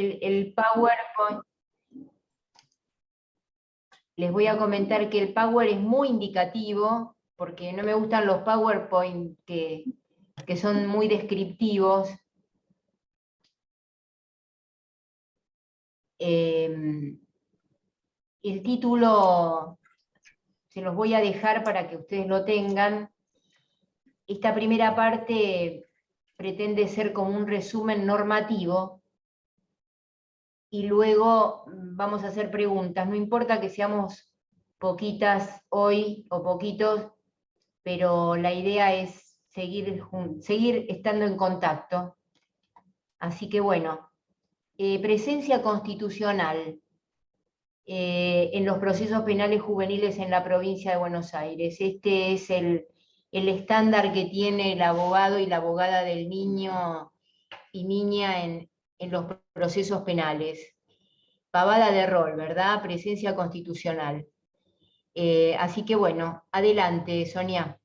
el PowerPoint, les voy a comentar que el Power es muy indicativo, porque no me gustan los PowerPoint que son muy descriptivos. El título se los voy a dejar para que ustedes lo tengan. Esta primera parte pretende ser como un resumen normativo y luego vamos a hacer preguntas. No importa que seamos poquitas hoy o poquitos, pero la idea es seguir estando en contacto. Así que bueno, presencia constitucional en los procesos penales juveniles en la provincia de Buenos Aires. Este es el estándar que tiene el abogado y la abogada del niño y niña en los procesos penales. Pavada de rol, ¿verdad? Presencia constitucional. Así que bueno, adelante, Sonia.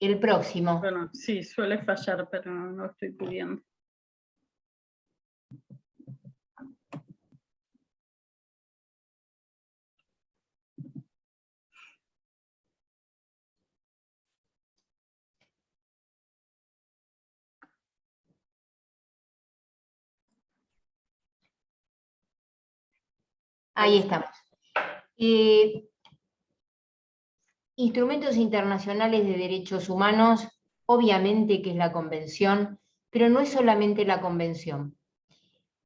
El próximo. Bueno, sí, suele fallar, pero no estoy pudiendo. Ahí estamos. Instrumentos internacionales de derechos humanos, obviamente que es la Convención, pero no es solamente la Convención.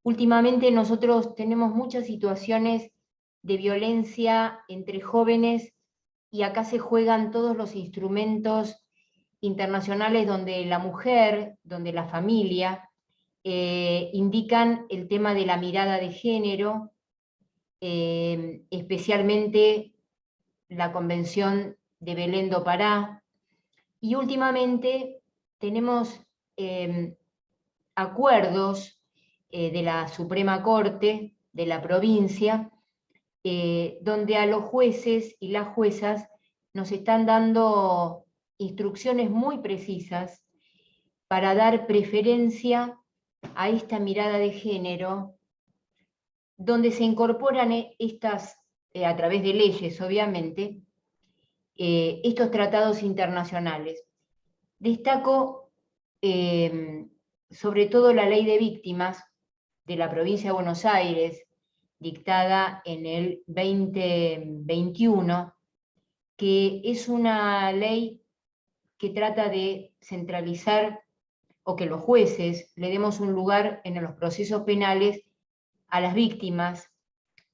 Últimamente nosotros tenemos muchas situaciones de violencia entre jóvenes y acá se juegan todos los instrumentos internacionales donde la mujer, donde la familia, indican el tema de la mirada de género, especialmente la Convención de Belén do Pará, y últimamente tenemos acuerdos de la Suprema Corte de la provincia, donde a los jueces y las juezas nos están dando instrucciones muy precisas para dar preferencia a esta mirada de género, donde se incorporan estas, a través de leyes obviamente, estos tratados internacionales. Destaco sobre todo la ley de víctimas de la provincia de Buenos Aires, dictada en el 2021, que es una ley que trata de centralizar o que los jueces le demos un lugar en los procesos penales a las víctimas.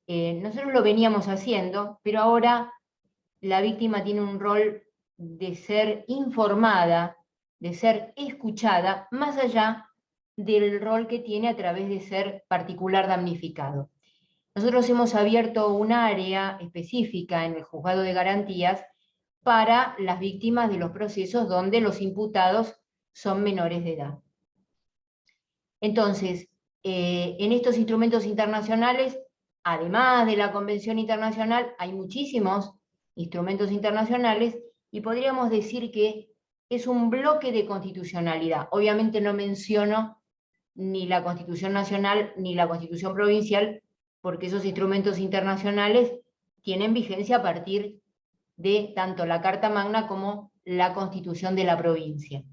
Nosotros lo veníamos haciendo, pero ahora la víctima tiene un rol de ser informada, de ser escuchada, más allá del rol que tiene a través de ser particular damnificado. Nosotros hemos abierto un área específica en el Juzgado de Garantías para las víctimas de los procesos donde los imputados son menores de edad. Entonces, en estos instrumentos internacionales, además de la Convención Internacional, hay muchísimos instrumentos internacionales y podríamos decir que es un bloque de constitucionalidad. Obviamente no menciono ni la Constitución Nacional ni la Constitución Provincial, porque esos instrumentos internacionales tienen vigencia a partir de tanto la Carta Magna como la Constitución de la provincia.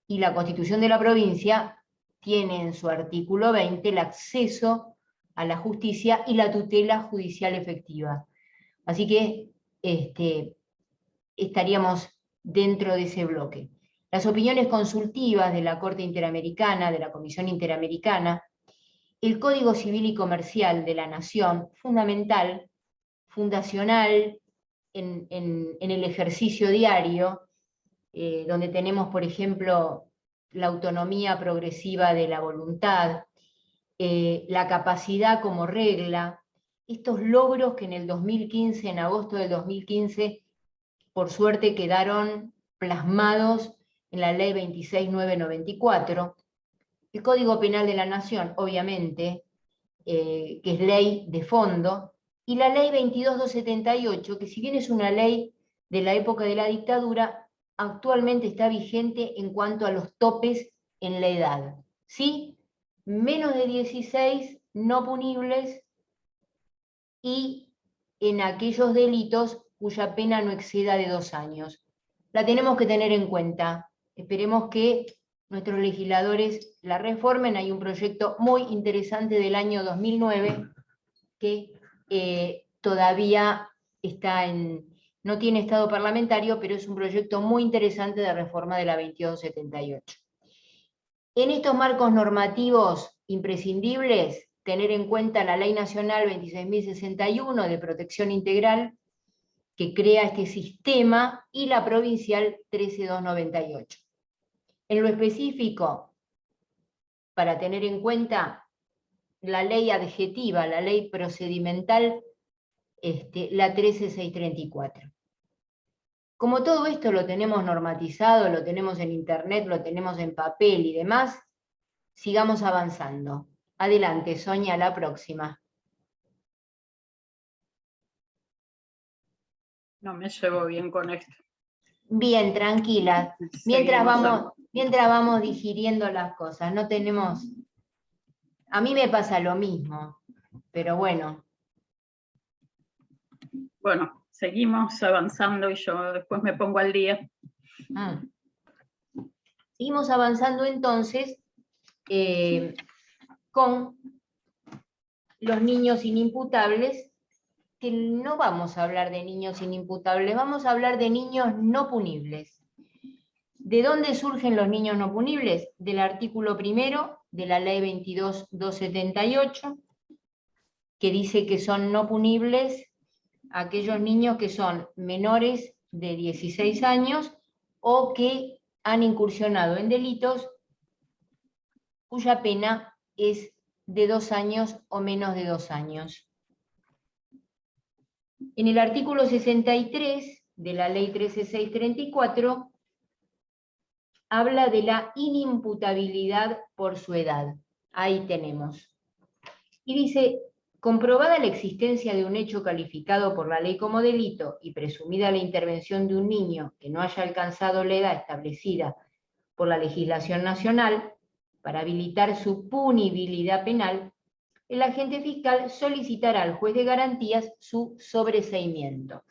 Y la Constitución de la provincia tiene en su artículo 20 el acceso a la justicia y la tutela judicial efectiva. Así que estaríamos dentro de ese bloque. Las opiniones consultivas de la Corte Interamericana, de la Comisión Interamericana, el Código Civil y Comercial de la Nación, fundamental, fundacional en el ejercicio diario, donde tenemos, por ejemplo, la autonomía progresiva de la voluntad, la capacidad como regla, estos logros que en el 2015, en agosto del 2015, por suerte quedaron plasmados en la ley 26994, el Código Penal de la Nación, obviamente, que es ley de fondo, y la ley 22.278, que si bien es una ley de la época de la dictadura, actualmente está vigente en cuanto a los topes en la edad. ¿Sí? Menos de 16 no punibles y en aquellos delitos cuya pena no exceda de 2 años. La tenemos que tener en cuenta. Esperemos que nuestros legisladores la reformen. Hay un proyecto muy interesante del año 2009 que todavía no tiene estado parlamentario, pero es un proyecto muy interesante de reforma de la 2278. En estos marcos normativos imprescindibles, tener en cuenta la Ley Nacional 26.061 de Protección Integral, que crea este sistema, y la Provincial 13.298. En lo específico, para tener en cuenta la ley adjetiva, la ley procedimental, la 13.634. Como todo esto lo tenemos normatizado, lo tenemos en internet, lo tenemos en papel y demás, sigamos avanzando. Adelante, Sonia, la próxima. No me llevo bien con esto. Bien, tranquila. Mientras vamos digiriendo las cosas, no tenemos... A mí me pasa lo mismo, pero bueno. Bueno, seguimos avanzando y yo después me pongo al día. Seguimos avanzando entonces con los niños inimputables, que no vamos a hablar de niños inimputables, vamos a hablar de niños no punibles. ¿De dónde surgen los niños no punibles? Del artículo 1 de la ley 22.278, que dice que son no punibles aquellos niños que son menores de 16 años o que han incursionado en delitos cuya pena es de 2 años o menos de 2 años. En el artículo 63 de la ley 13.634 habla de la inimputabilidad por su edad. Ahí tenemos. Y dice, comprobada la existencia de un hecho calificado por la ley como delito y presumida la intervención de un niño que no haya alcanzado la edad establecida por la legislación nacional para habilitar su punibilidad penal, el agente fiscal solicitará al juez de garantías su sobreseimiento.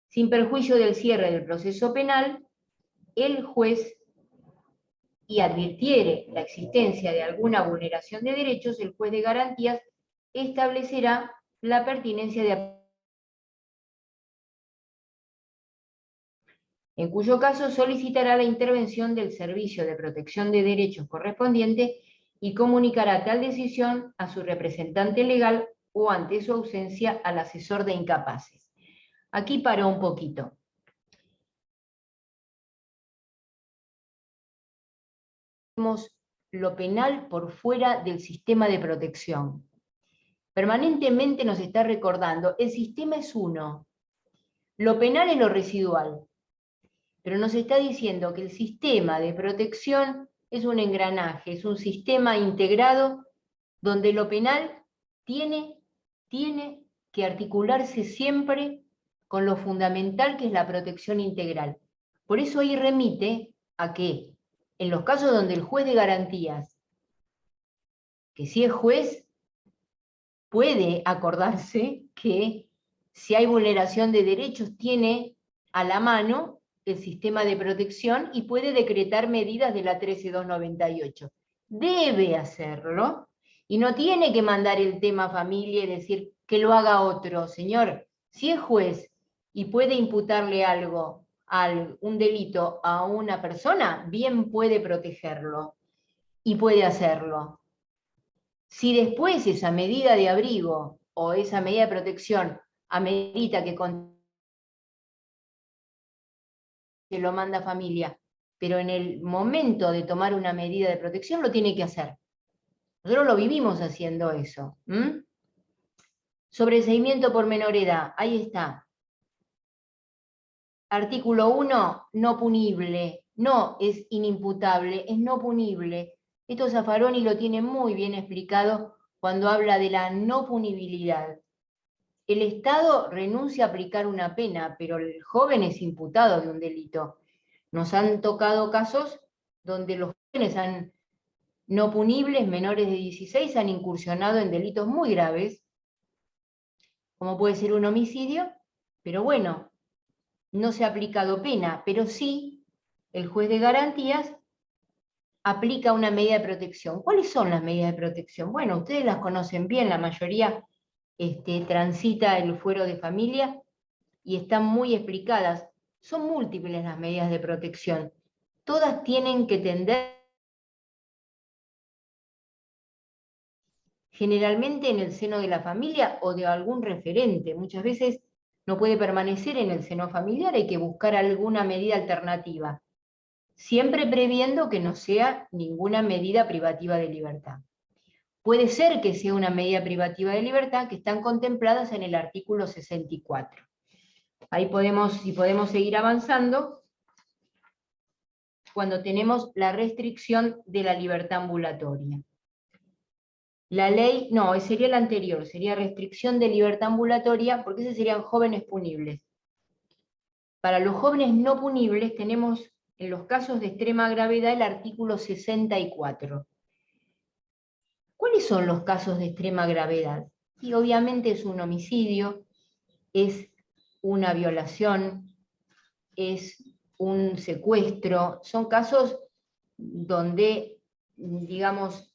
Sin perjuicio del cierre del proceso penal, el juez, y advirtiere la existencia de alguna vulneración de derechos, el juez de garantías establecerá la pertinencia de... en cuyo caso solicitará la intervención del Servicio de Protección de Derechos correspondiente y comunicará tal decisión a su representante legal o, ante su ausencia, al asesor de incapaces. Aquí paró un poquito. Tenemos lo penal por fuera del sistema de protección. Permanentemente nos está recordando, el sistema es uno, lo penal es lo residual, pero nos está diciendo que el sistema de protección es un engranaje, es un sistema integrado donde lo penal tiene que articularse siempre con lo fundamental que es la protección integral. Por eso ahí remite a que en los casos donde el juez de garantías, que si es juez, puede acordarse que si hay vulneración de derechos tiene a la mano el sistema de protección y puede decretar medidas de la 13.298. Debe hacerlo y no tiene que mandar el tema a familia y decir que lo haga otro. Señor, si es juez y puede imputarle algo, un delito a una persona, bien puede protegerlo y puede hacerlo. Si después esa medida de abrigo o esa medida de protección amerita que se lo manda familia, pero en el momento de tomar una medida de protección lo tiene que hacer. Nosotros lo vivimos haciendo eso. Sobreseimiento por menor edad, ahí está. Artículo 1, no punible. No es inimputable, es no punible. Esto Zaffaroni lo tiene muy bien explicado cuando habla de la no punibilidad. El Estado renuncia a aplicar una pena, pero el joven es imputado de un delito. Nos han tocado casos donde los jóvenes no punibles, menores de 16, han incursionado en delitos muy graves, como puede ser un homicidio, pero bueno, no se ha aplicado pena, pero sí el juez de garantías aplica una medida de protección. ¿Cuáles son las medidas de protección? Bueno, ustedes las conocen bien, la mayoría transita el fuero de familia y están muy explicadas. Son múltiples las medidas de protección. Todas tienen que tender generalmente en el seno de la familia o de algún referente. Muchas veces no puede permanecer en el seno familiar, hay que buscar alguna medida alternativa, siempre previendo que no sea ninguna medida privativa de libertad. Puede ser que sea una medida privativa de libertad que están contempladas en el artículo 64. Ahí si podemos seguir avanzando, cuando tenemos la restricción de la libertad ambulatoria. La ley, no, sería la anterior, sería restricción de libertad ambulatoria, porque esos serían jóvenes punibles. Para los jóvenes no punibles tenemos en los casos de extrema gravedad el artículo 64. ¿Cuáles son los casos de extrema gravedad? Y obviamente es un homicidio, es una violación, es un secuestro, son casos donde, digamos,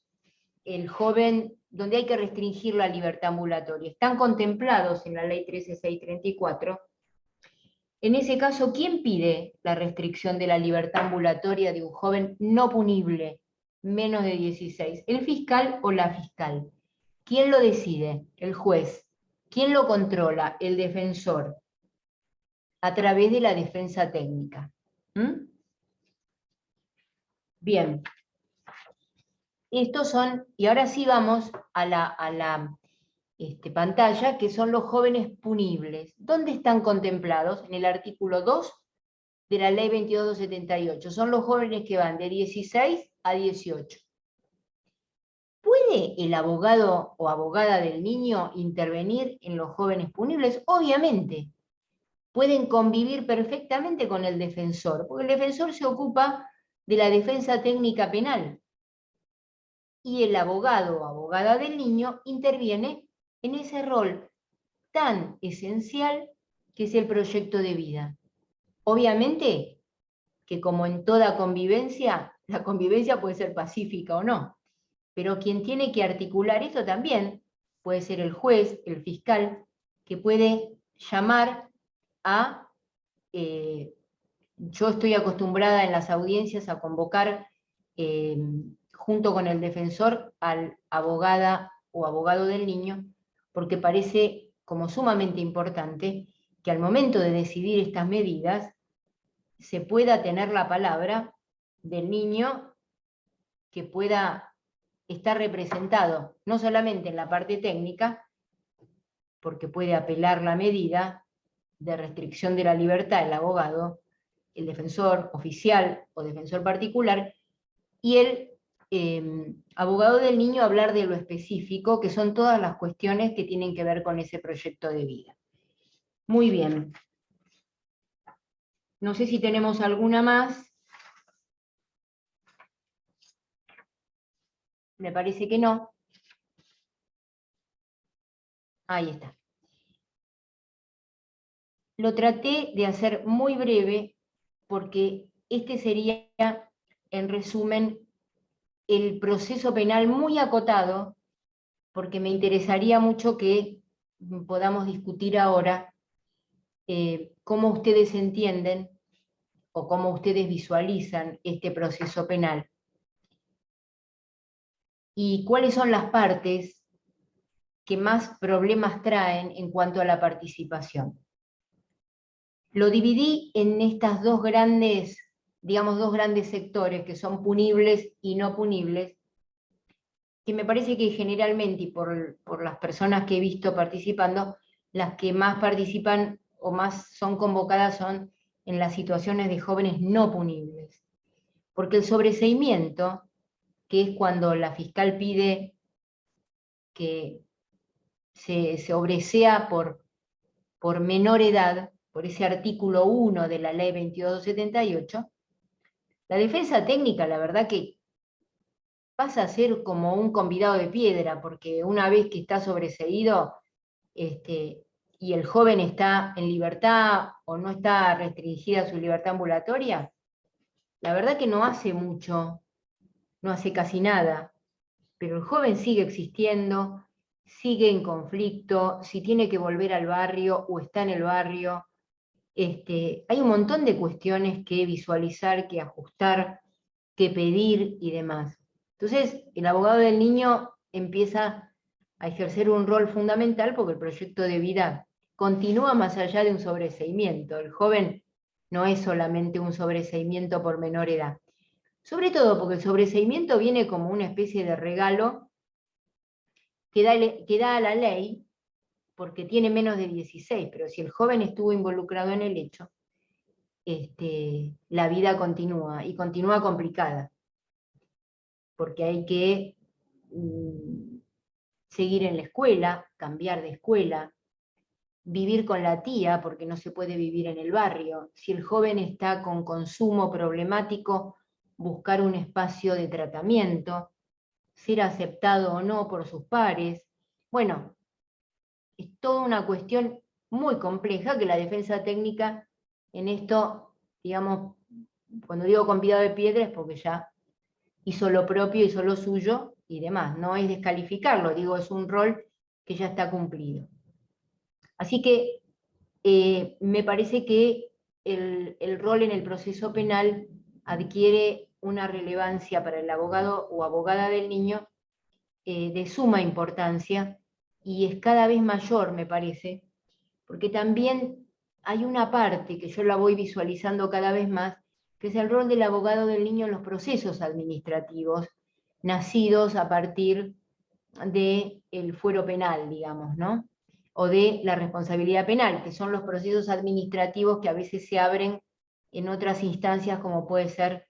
el joven, donde hay que restringir la libertad ambulatoria. Están contemplados en la ley 13634. En ese caso, ¿quién pide la restricción de la libertad ambulatoria de un joven no punible, menos de 16? ¿El fiscal o la fiscal? ¿Quién lo decide? El juez. ¿Quién lo controla? El defensor, a través de la defensa técnica. Bien. Estos son, y ahora sí vamos a la pantalla, que son los jóvenes punibles. ¿Dónde están contemplados? En el artículo 2 de la ley 22.278. Son los jóvenes que van de 16 a 18. ¿Puede el abogado o abogada del niño intervenir en los jóvenes punibles? Obviamente. Pueden convivir perfectamente con el defensor, porque el defensor se ocupa de la defensa técnica penal. Y el abogado o abogada del niño interviene en ese rol tan esencial que es el proyecto de vida. Obviamente que como en toda convivencia, la convivencia puede ser pacífica o no, pero quien tiene que articular esto también puede ser el juez, el fiscal, que puede llamar a... yo estoy acostumbrada en las audiencias a convocar junto con el defensor al abogada o abogado del niño, porque parece como sumamente importante que al momento de decidir estas medidas se pueda tener la palabra del niño, que pueda estar representado, no solamente en la parte técnica, porque puede apelar la medida de restricción de la libertad el abogado, el defensor oficial o defensor particular, y el abogado del niño hablar de lo específico, que son todas las cuestiones que tienen que ver con ese proyecto de vida. Muy bien. No sé si tenemos alguna más. Me parece que no. Ahí está. Lo traté de hacer muy breve porque este sería, en resumen, el proceso penal muy acotado, porque me interesaría mucho que podamos discutir ahora cómo ustedes entienden o cómo ustedes visualizan este proceso penal y cuáles son las partes que más problemas traen en cuanto a la participación. Lo dividí en estas dos grandes sectores que son punibles y no punibles, que me parece que generalmente, y por las personas que he visto participando, las que más participan o más son convocadas son en las situaciones de jóvenes no punibles. Porque el sobreseimiento, que es cuando la fiscal pide que se sobresea por menor edad, por ese artículo 1 de la ley 2278, la defensa técnica, la verdad que pasa a ser como un convidado de piedra, porque una vez que está sobreseído, y el joven está en libertad o no está restringida su libertad ambulatoria, la verdad que no hace mucho, no hace casi nada, pero el joven sigue existiendo, sigue en conflicto, si tiene que volver al barrio o está en el barrio. Hay un montón de cuestiones que visualizar, que ajustar, que pedir y demás. Entonces, el abogado del niño empieza a ejercer un rol fundamental porque el proyecto de vida continúa más allá de un sobreseimiento. El joven no es solamente un sobreseimiento por menor edad. Sobre todo porque el sobreseimiento viene como una especie de regalo que da a la ley porque tiene menos de 16, pero si el joven estuvo involucrado en el hecho, la vida continúa, y continúa complicada, porque hay que seguir en la escuela, cambiar de escuela, vivir con la tía, porque no se puede vivir en el barrio. Si el joven está con consumo problemático, buscar un espacio de tratamiento, ser aceptado o no por sus pares. Bueno, es toda una cuestión muy compleja que la defensa técnica en esto, digamos, cuando digo convidado de piedra es porque ya hizo lo propio, hizo lo suyo y demás. No es descalificarlo, digo, es un rol que ya está cumplido. Así que me parece que el rol en el proceso penal adquiere una relevancia para el abogado o abogada del niño de suma importancia, y es cada vez mayor, me parece, porque también hay una parte que yo la voy visualizando cada vez más, que es el rol del abogado del niño en los procesos administrativos, nacidos a partir del fuero penal, digamos, ¿no? O de la responsabilidad penal, que son los procesos administrativos que a veces se abren en otras instancias, como puede ser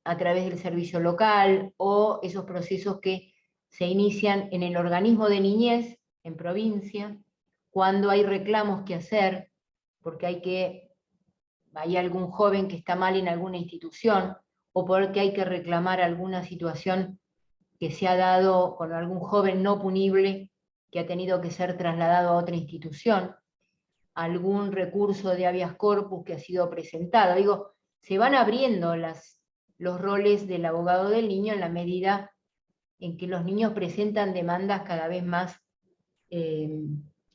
a través del servicio local, o esos procesos que se inician en el organismo de niñez, en provincia, cuando hay reclamos que hacer, porque hay algún joven que está mal en alguna institución, o porque hay que reclamar alguna situación que se ha dado con algún joven no punible que ha tenido que ser trasladado a otra institución, algún recurso de habeas corpus que ha sido presentado. Digo, se van abriendo los roles del abogado del niño en la medida en que los niños presentan demandas cada vez más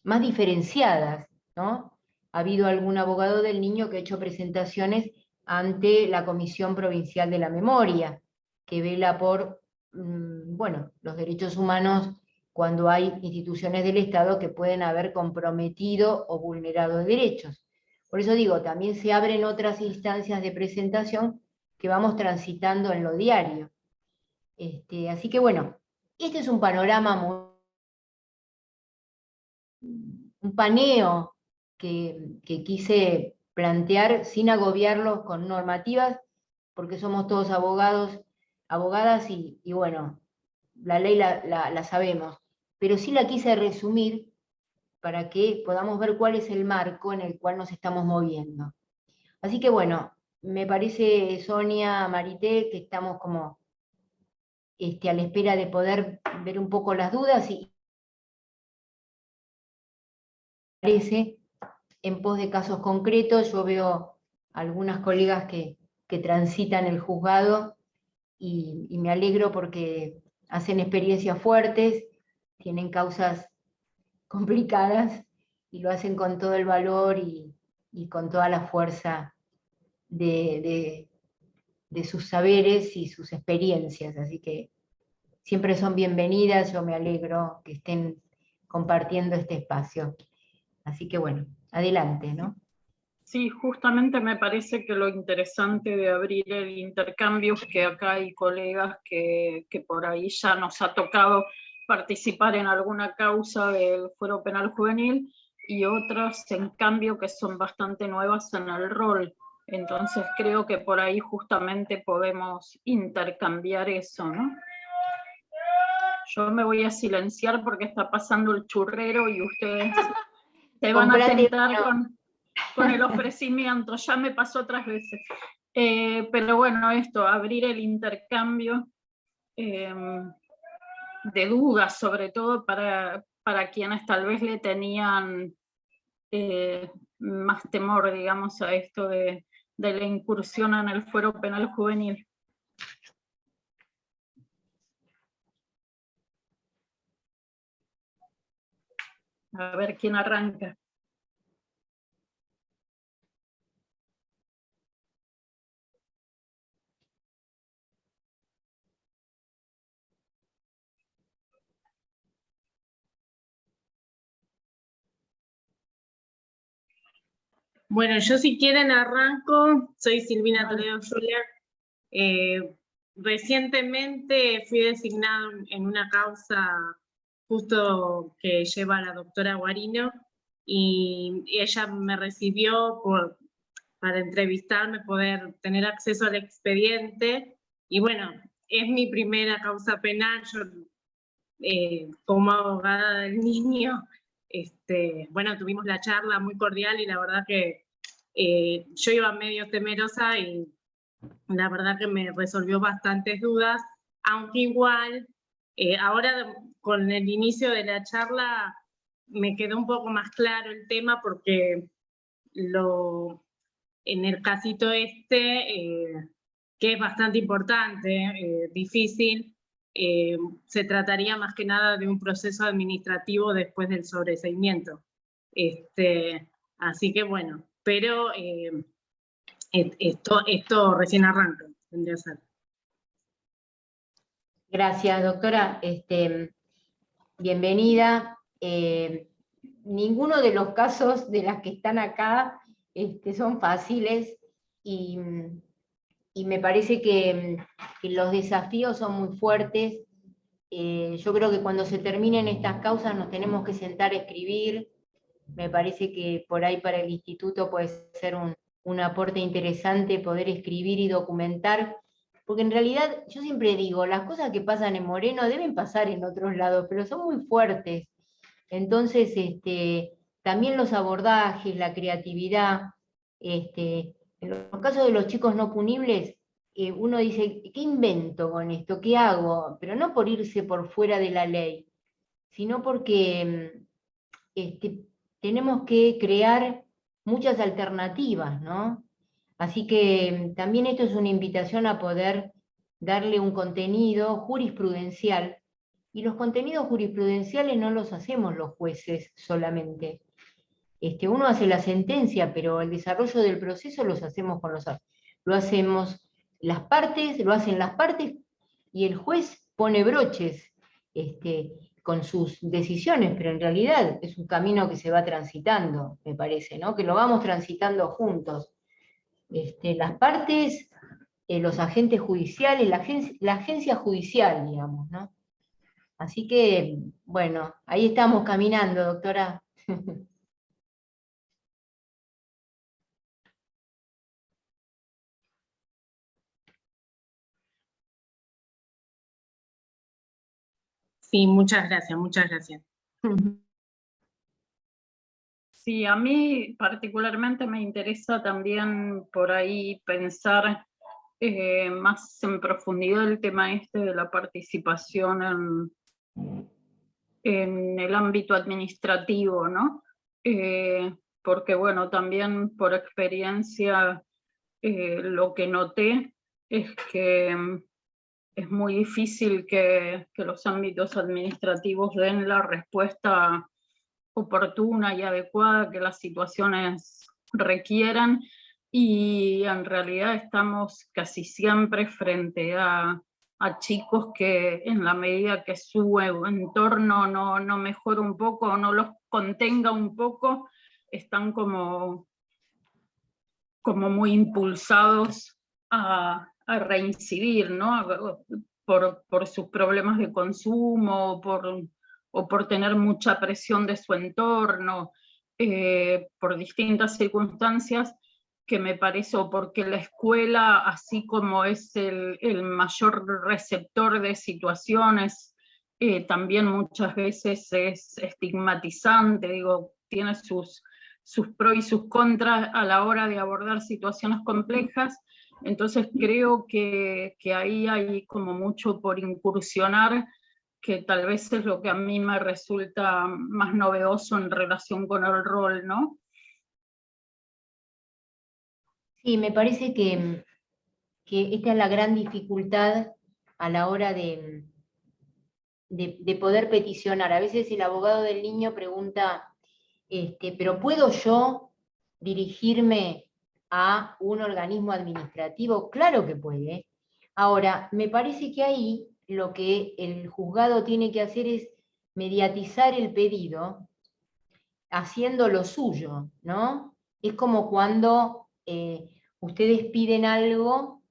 diferenciadas, ¿no? Ha habido algún abogado del niño que ha hecho presentaciones ante la Comisión Provincial de la Memoria, que vela por los derechos humanos cuando hay instituciones del Estado que pueden haber comprometido o vulnerado derechos. Por eso digo, también se abren otras instancias de presentación que vamos transitando en lo diario. Así que bueno, este es un panorama un paneo que quise plantear sin agobiarlos con normativas, porque somos todos abogados, abogadas, y bueno, la ley la sabemos, pero sí la quise resumir para que podamos ver cuál es el marco en el cual nos estamos moviendo. Así que bueno, me parece, Sonia, Marité, que estamos como a la espera de poder ver un poco las dudas y parece en pos de casos concretos. Yo veo algunas colegas que transitan el juzgado y me alegro porque hacen experiencias fuertes, tienen causas complicadas y lo hacen con todo el valor y con toda la fuerza de sus saberes y sus experiencias. Así que siempre son bienvenidas, yo me alegro que estén compartiendo este espacio. Así que bueno, adelante, ¿no? Sí, justamente me parece que lo interesante de abrir el intercambio es que acá hay colegas que por ahí ya nos ha tocado participar en alguna causa del Fuero Penal Juvenil, y otras, en cambio, que son bastante nuevas en el rol. Entonces creo que por ahí justamente podemos intercambiar eso, ¿no? Yo me voy a silenciar porque está pasando el churrero y ustedes se van a tentar con el ofrecimiento, ya me pasó otras veces. Pero bueno, esto, abrir el intercambio de dudas, sobre todo para quienes tal vez le tenían más temor, digamos, a esto de la incursión en el fuero penal juvenil. A ver quién arranca. Bueno, yo si quieren arranco. Soy Silvina Toledo Julia. Recientemente fui designada en una causa justo que lleva la doctora Guarino, y ella me recibió para entrevistarme, poder tener acceso al expediente, y bueno, es mi primera causa penal. Yo como abogada del niño, bueno, tuvimos la charla muy cordial y la verdad que yo iba medio temerosa y la verdad que me resolvió bastantes dudas, aunque igual ahora con el inicio de la charla me quedó un poco más claro el tema, porque en el casito que es bastante importante, difícil, se trataría más que nada de un proceso administrativo después del sobreseimiento. Así que bueno, pero esto recién arranca, tendría que ser. Gracias, doctora. Bienvenida. Ninguno de los casos de las que están acá son fáciles, y me parece que los desafíos son muy fuertes. Yo creo que cuando se terminen estas causas nos tenemos que sentar a escribir. Me parece que por ahí para el instituto puede ser un aporte interesante poder escribir y documentar, porque en realidad yo siempre digo, las cosas que pasan en Moreno deben pasar en otros lados, pero son muy fuertes. Entonces, también los abordajes, la creatividad, en los casos de los chicos no punibles, uno dice, ¿qué invento con esto? ¿Qué hago? Pero no por irse por fuera de la ley, sino porque tenemos que crear muchas alternativas, ¿no? Así que también esto es una invitación a poder darle un contenido jurisprudencial, y los contenidos jurisprudenciales no los hacemos los jueces solamente. Uno hace la sentencia, pero el desarrollo del proceso lo hacemos las partes, lo hacen las partes, y el juez pone broches con sus decisiones, pero en realidad es un camino que se va transitando, me parece, ¿no? Que lo vamos transitando juntos. Las partes, los agentes judiciales, la agencia judicial, digamos, ¿no? Así que, bueno, ahí estamos caminando, doctora. Sí, muchas gracias, muchas gracias. Sí, a mí particularmente me interesa también por ahí pensar más en profundidad el tema de la participación en el ámbito administrativo, ¿no? Porque bueno, también por experiencia lo que noté es que es muy difícil que los ámbitos administrativos den la respuesta oportuna y adecuada que las situaciones requieran, y en realidad estamos casi siempre frente a chicos que en la medida que su entorno no mejora un poco o no los contenga un poco, están como muy impulsados a reincidir, ¿no? Por sus problemas de consumo, o por tener mucha presión de su entorno, por distintas circunstancias que me parece, o porque la escuela, así como es el mayor receptor de situaciones, también muchas veces es estigmatizante, digo, tiene sus pros y sus contras a la hora de abordar situaciones complejas. Entonces creo que ahí hay como mucho por incursionar, que tal vez es lo que a mí me resulta más novedoso en relación con el rol, ¿no? Sí, me parece que esta es la gran dificultad a la hora de poder peticionar. A veces el abogado del niño pregunta, ¿pero puedo yo dirigirme a un organismo administrativo? Claro que puede. Ahora, me parece que ahí lo que el juzgado tiene que hacer es mediatizar el pedido haciendo lo suyo, ¿no? Es como cuando ustedes piden algo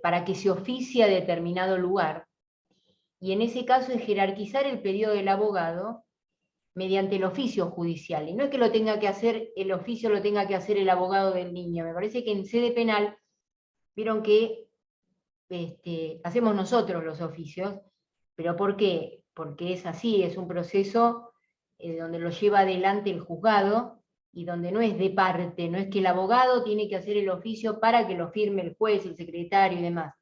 para que se oficie a determinado lugar, y en ese caso es jerarquizar el pedido del abogado mediante el oficio judicial, y no es que lo tenga que hacer el oficio, lo tenga que hacer el abogado del niño. Me parece que en sede penal, vieron que hacemos nosotros los oficios, pero ¿por qué? Porque es así, es un proceso donde lo lleva adelante el juzgado, y donde no es de parte, no es que el abogado tiene que hacer el oficio para que lo firme el juez, el secretario y demás.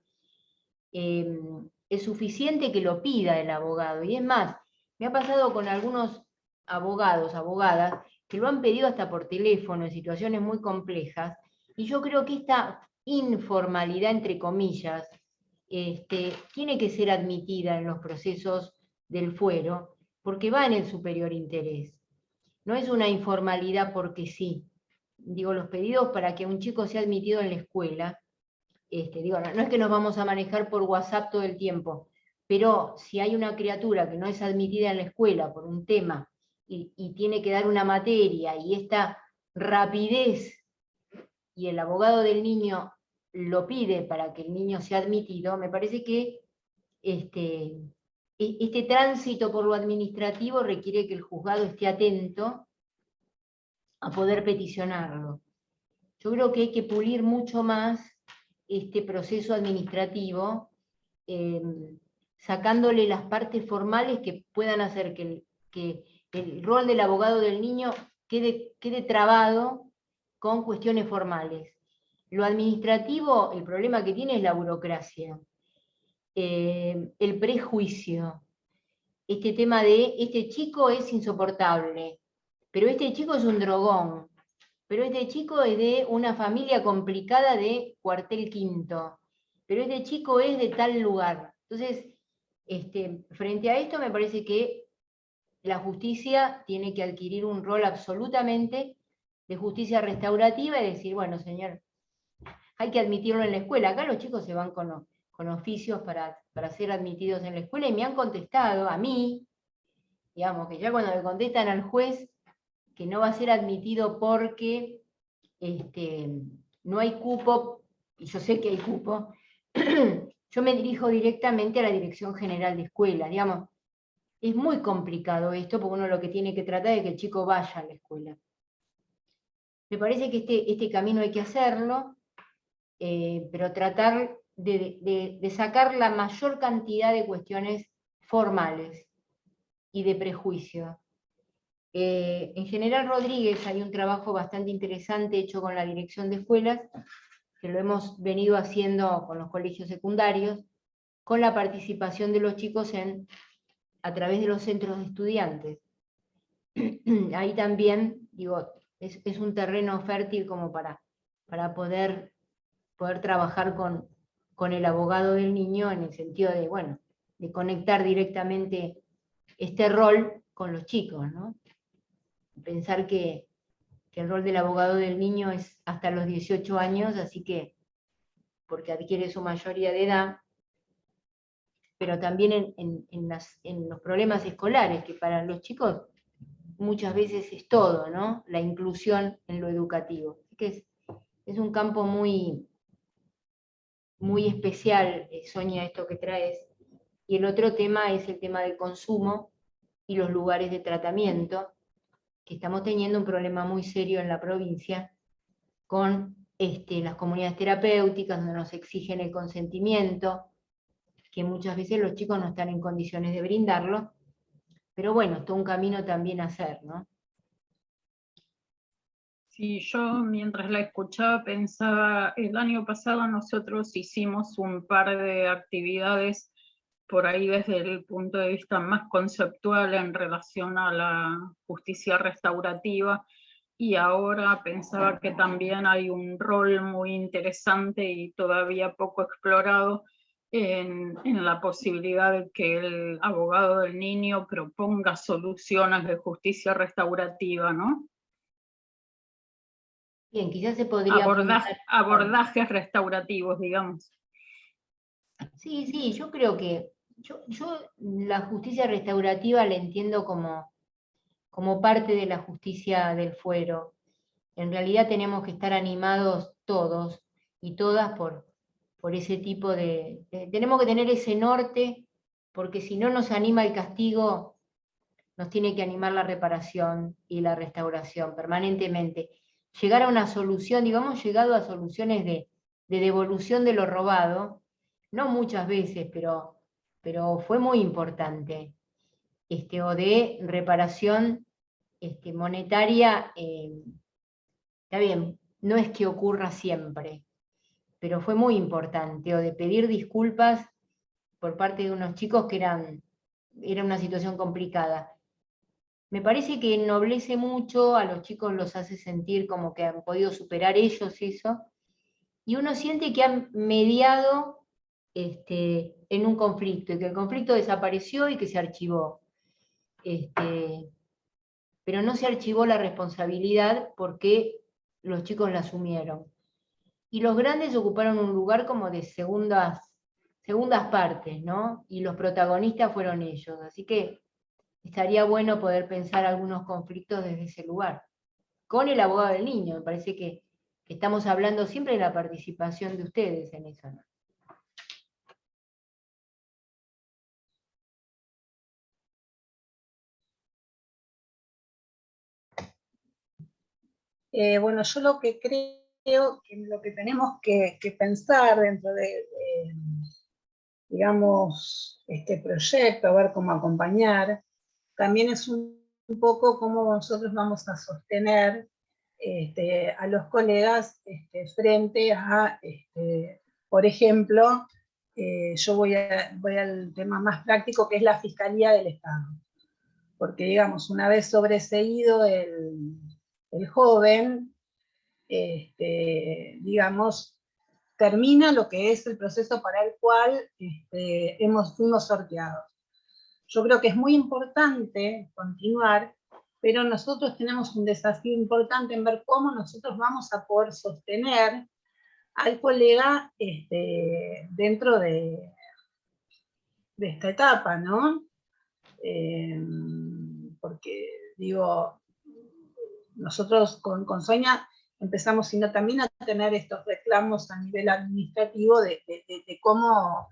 Es suficiente que lo pida el abogado, y es más, me ha pasado con algunos abogados, abogadas, que lo han pedido hasta por teléfono en situaciones muy complejas, y yo creo que esta informalidad, entre comillas, tiene que ser admitida en los procesos del fuero, porque va en el superior interés. No es una informalidad porque sí. Digo, los pedidos para que un chico sea admitido en la escuela, digo, no es que nos vamos a manejar por WhatsApp todo el tiempo, pero si hay una criatura que no es admitida en la escuela por un tema y tiene que dar una materia, y esta rapidez, y el abogado del niño lo pide para que el niño sea admitido, me parece que este tránsito por lo administrativo requiere que el juzgado esté atento a poder peticionarlo. Yo creo que hay que pulir mucho más este proceso administrativo, sacándole las partes formales que puedan hacer que el rol del abogado del niño quede trabado con cuestiones formales. Lo administrativo, el problema que tiene es la burocracia, el prejuicio, este tema de este chico es insoportable, pero este chico es un drogón, pero este chico es de una familia complicada de Cuartel Quinto, pero este chico es de tal lugar. Entonces, frente a esto me parece que la justicia tiene que adquirir un rol absolutamente de justicia restaurativa y decir, bueno, señor, hay que admitirlo en la escuela. Acá los chicos se van con oficios para ser admitidos en la escuela, y me han contestado a mí, digamos, que ya cuando me contestan al juez que no va a ser admitido porque no hay cupo, y yo sé que hay cupo, yo me dirijo directamente a la Dirección General de Escuelas, digamos. Es muy complicado esto, porque uno lo que tiene que tratar es que el chico vaya a la escuela. Me parece que este camino hay que hacerlo, pero tratar de sacar la mayor cantidad de cuestiones formales y de prejuicio. En General Rodríguez hay un trabajo bastante interesante hecho con la Dirección de Escuelas, que lo hemos venido haciendo con los colegios secundarios, con la participación de los chicos a través de los centros de estudiantes. Ahí también, digo, es un terreno fértil como para poder trabajar con el abogado del niño, en el sentido de, bueno, de conectar directamente este rol con los chicos, ¿no? Pensar que el rol del abogado del niño es hasta los 18 años, así que, porque adquiere su mayoría de edad, pero también en los problemas escolares, que para los chicos muchas veces es todo, ¿no? La inclusión en lo educativo. Así que es un campo muy, muy especial, Sonia, esto que traes. Y el otro tema es el tema del consumo y los lugares de tratamiento, que estamos teniendo un problema muy serio en la provincia con las comunidades terapéuticas, donde nos exigen el consentimiento, que muchas veces los chicos no están en condiciones de brindarlo, pero bueno, todo un camino también a hacer, ¿no? Sí, yo mientras la escuchaba pensaba, el año pasado nosotros hicimos un par de actividades por ahí desde el punto de vista más conceptual en relación a la justicia restaurativa, y ahora pensaba que también hay un rol muy interesante y todavía poco explorado en la posibilidad de que el abogado del niño proponga soluciones de justicia restaurativa, ¿no? Bien, quizás se podría apuntar. Abordajes restaurativos, digamos. Sí, sí, yo creo que yo la justicia restaurativa la entiendo como parte de la justicia del fuero. En realidad tenemos que estar animados todos y todas por ese tipo tenemos que tener ese norte, porque si no nos anima el castigo, nos tiene que animar la reparación y la restauración permanentemente. Llegar a una solución, digamos, llegado a soluciones de devolución de lo robado, no muchas veces, pero fue muy importante, o de reparación monetaria. Está bien, no es que ocurra siempre, pero fue muy importante, o de pedir disculpas por parte de unos chicos que era una situación complicada. Me parece que ennoblece mucho, a los chicos los hace sentir como que han podido superar ellos eso, y uno siente que han mediado en un conflicto, y que el conflicto desapareció y que se archivó. Pero no se archivó la responsabilidad porque los chicos la asumieron. Y los grandes ocuparon un lugar como de segundas partes, ¿no? Y los protagonistas fueron ellos. Así que estaría bueno poder pensar algunos conflictos desde ese lugar. Con el abogado del niño, me parece que estamos hablando siempre de la participación de ustedes en eso, ¿no? Bueno, yo lo que creo que lo que tenemos que pensar dentro de, digamos, este proyecto, a ver cómo acompañar, también es un poco cómo nosotros vamos a sostener a los colegas frente a, por ejemplo, yo voy al tema más práctico, que es la Fiscalía del Estado. Porque, digamos, una vez sobreseído el joven, digamos, termina lo que es el proceso para el cual fuimos sorteados. Yo creo que es muy importante continuar, pero nosotros tenemos un desafío importante en ver cómo nosotros vamos a poder sostener al colega dentro de esta etapa, ¿no? Porque, digo, nosotros con Sonia empezamos sino también a tener estos reclamos a nivel administrativo de cómo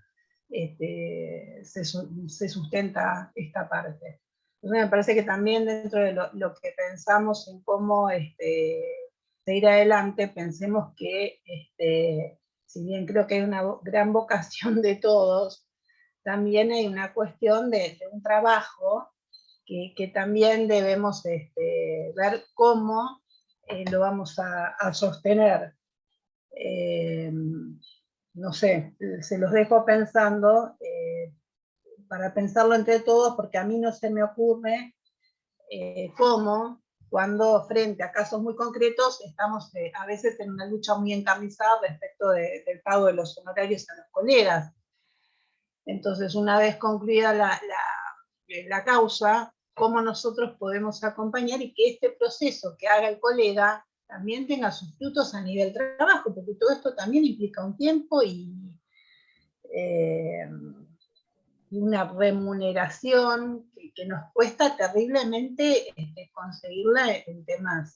se sustenta esta parte. Entonces me parece que también dentro de lo que pensamos en cómo seguir adelante, pensemos que si bien creo que hay una gran vocación de todos, también hay una cuestión de un trabajo que también debemos ver cómo lo vamos a sostener. No sé, se los dejo pensando, para pensarlo entre todos, porque a mí no se me ocurre cómo, cuando frente a casos muy concretos, estamos a veces en una lucha muy encarnizada respecto del pago de los honorarios a los colegas. Entonces, una vez concluida la causa, cómo nosotros podemos acompañar y que este proceso que haga el colega también tenga sus frutos a nivel trabajo, porque todo esto también implica un tiempo y una remuneración que nos cuesta terriblemente conseguirla en temas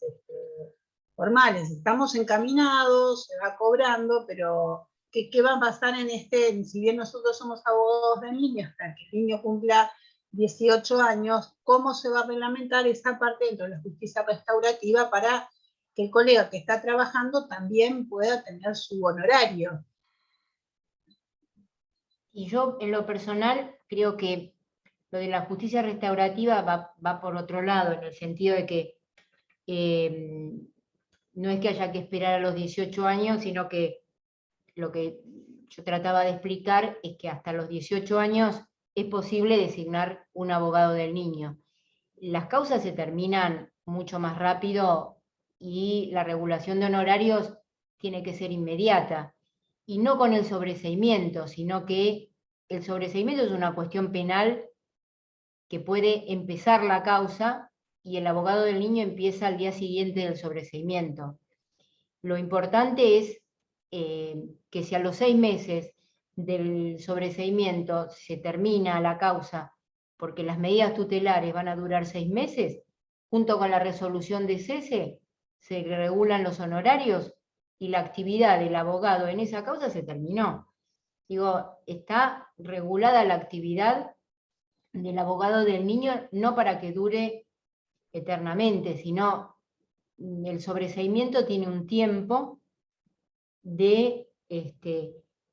formales. Estamos encaminados, se va cobrando, pero ¿qué va a pasar en si bien nosotros somos abogados de niños, hasta que el niño cumpla 18 años, cómo se va a reglamentar esa parte dentro de la justicia restaurativa para que el colega que está trabajando también pueda tener su honorario. Y yo, en lo personal, creo que lo de la justicia restaurativa va por otro lado, en el sentido de que no es que haya que esperar a los 18 años, sino que lo que yo trataba de explicar es que hasta los 18 años es posible designar un abogado del niño. Las causas se terminan mucho más rápido y la regulación de honorarios tiene que ser inmediata. Y no con el sobreseimiento, sino que el sobreseimiento es una cuestión penal que puede empezar la causa y el abogado del niño empieza al día siguiente del sobreseimiento. Lo importante es que si a los 6 meses del sobreseimiento se termina la causa, porque las medidas tutelares van a durar 6 meses, junto con la resolución de cese, se regulan los honorarios y la actividad del abogado en esa causa se terminó. Digo, está regulada la actividad del abogado del niño, no para que dure eternamente, sino el sobreseimiento tiene un tiempo de,